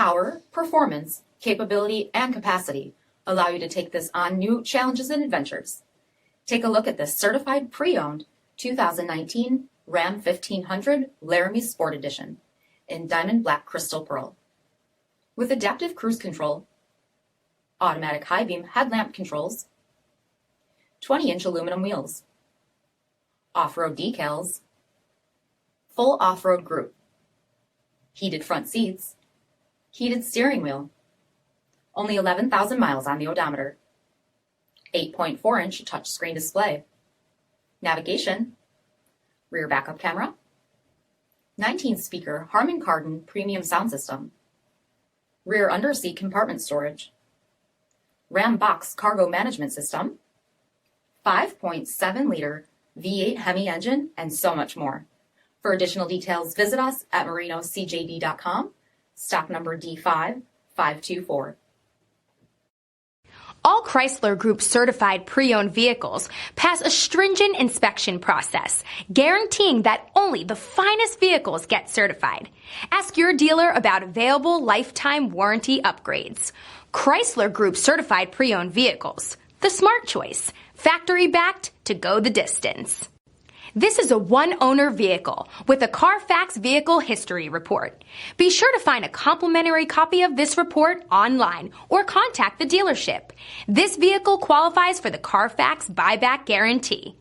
power, performance, capability, and capacity allow you to take this on new challenges and adventures. Take a look at this certified pre-owned 2019 Ram 1500 Laramie Sport Edition in Diamond Black Crystal Pearl. With adaptive cruise control, automatic high beam headlamp controls, 20-inch aluminum wheels, off-road decals, full off-road group, heated front seats, heated steering wheel, only 11,000 miles on the odometer, 8.4-inch touchscreen display, navigation, rear backup camera, 19-speaker HARMAN KARDON premium sound system, rear underseat compartment storage, RAMBOX cargo management system, 5.7-liter V8 HEMI engine, and so much more. For additional details, visit us at marinocjd.com, stock number D5524. All Chrysler Group certified pre-owned vehicles pass a stringent inspection process, guaranteeing that only the finest vehicles get certified. Ask your dealer about available lifetime warranty upgrades. Chrysler Group certified pre-owned vehicles, the smart choice, factory backed to go the distance. This is a one-owner vehicle with a CARFAX vehicle history report. Be sure to find a complimentary copy of this report online or contact the dealership. This vehicle qualifies for the CARFAX buyback guarantee.